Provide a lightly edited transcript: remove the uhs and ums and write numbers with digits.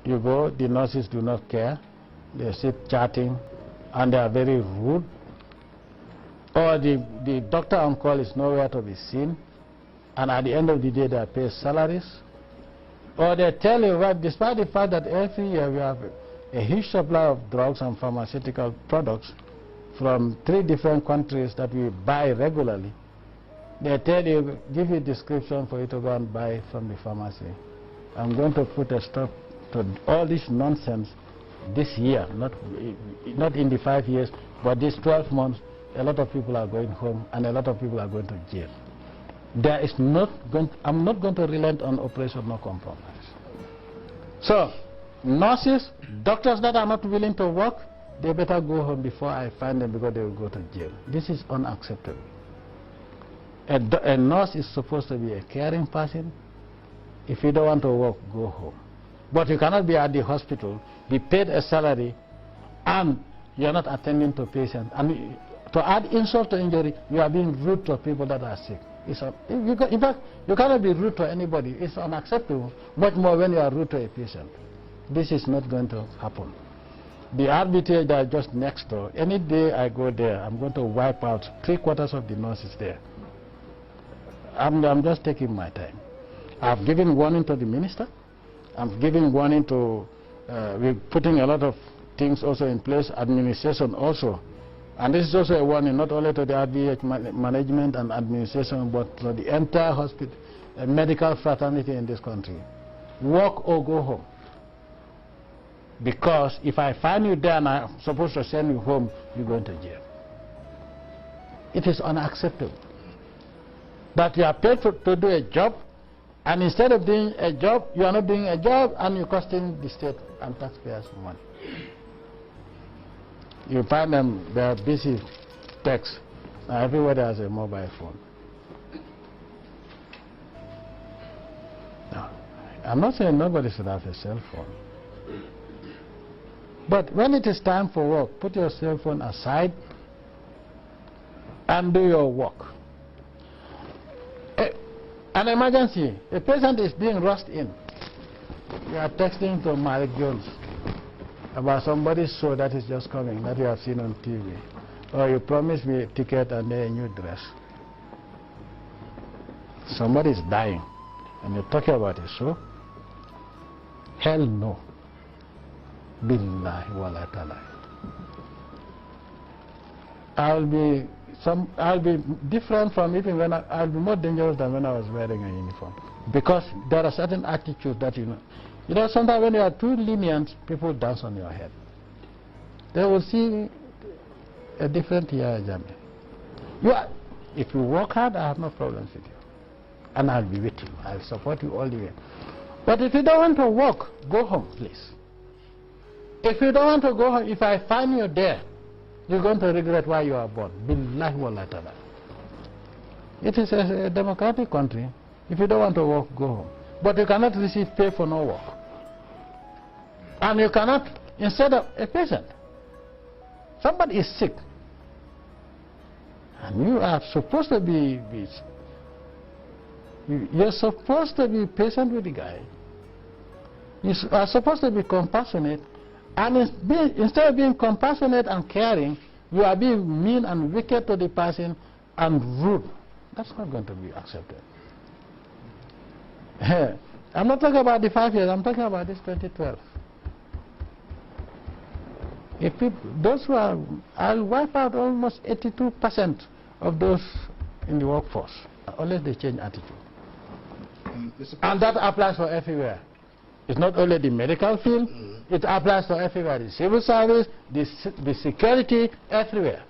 You go, the nurses do not care. They sit chatting, and they are very rude. Or the doctor on call is nowhere to be seen, and at the end of the day they are paid salaries. Or they tell you, well, despite the fact that every year we have a huge supply of drugs and pharmaceutical products from 3 different countries that we buy regularly, they tell you, give you a description for you to go and buy from the pharmacy. I'm going to put a stop to all this nonsense this year, not in the 5 years, but this 12 months. A lot of people are going home and a lot of people are going to jail. I'm not going to relent on operation no compromise. So, nurses, doctors that are not willing to work, they better go home before I find them, because they will go to jail. This is unacceptable. A nurse is supposed to be a caring person. If you don't want to work, go home. But you cannot be at the hospital, be paid a salary, and you are not attending to patients. And to add insult to injury, you are being rude to people that are sick. In fact, you cannot be rude to anybody. It's unacceptable, much more when you are rude to a patient. This is not going to happen. The RBTA that are just next door, any day I go there, I'm going to wipe out 3/4 of the nurses there. I'm just taking my time. I've given warning to the minister. I'm giving warning to, we're putting a lot of things also in place, administration also. And this is also a warning not only to the RBH management and administration, but to the entire hospital, medical fraternity in this country. Work or go home. Because if I find you there and I'm supposed to send you home, you're going to jail. It is unacceptable that you are paid to do a job, and instead of doing a job, you are not doing a job, and you're costing the state and taxpayers money. You find them, they are busy text. Now everybody has a mobile phone. Now, I'm not saying nobody should have a cell phone. But when it is time for work, put your cell phone aside and do your work. An emergency, a patient is being rushed in. You are texting to Malik Jones about somebody's show that is just coming, that you have seen on TV. Or you promised me a ticket and then a new dress. Somebody is dying, and you're talking about a show? Hell no. Billahi wa la ta'ala. I'll be different from even when I'll be more dangerous than when I was wearing a uniform. Because there are certain attitudes that you know, sometimes when you are too lenient, people dance on your head. They will see a different Yahya Jammeh. If you work hard, I have no problems with you. And I'll be with you. I'll support you all the way. But if you don't want to work, go home, please. If you don't want to go home, if I find you there, you're going to regret why you are born. Billahi wa la ta'ala. It is a democratic country. If you don't want to work, go home. But you cannot receive pay for no work. And you cannot, instead of a patient, somebody is sick, and you are supposed to you're supposed to be patient with the guy. You are supposed to be compassionate, and instead of being compassionate and caring, you are being mean and wicked to the person and rude. That's not going to be accepted. I'm not talking about the 5 years, I'm talking about this 2012. I'll wipe out almost 82% of those in the workforce, unless they change attitude. And that applies for everywhere. It's not only the medical field, it applies to everywhere, the civil service, the security, everywhere.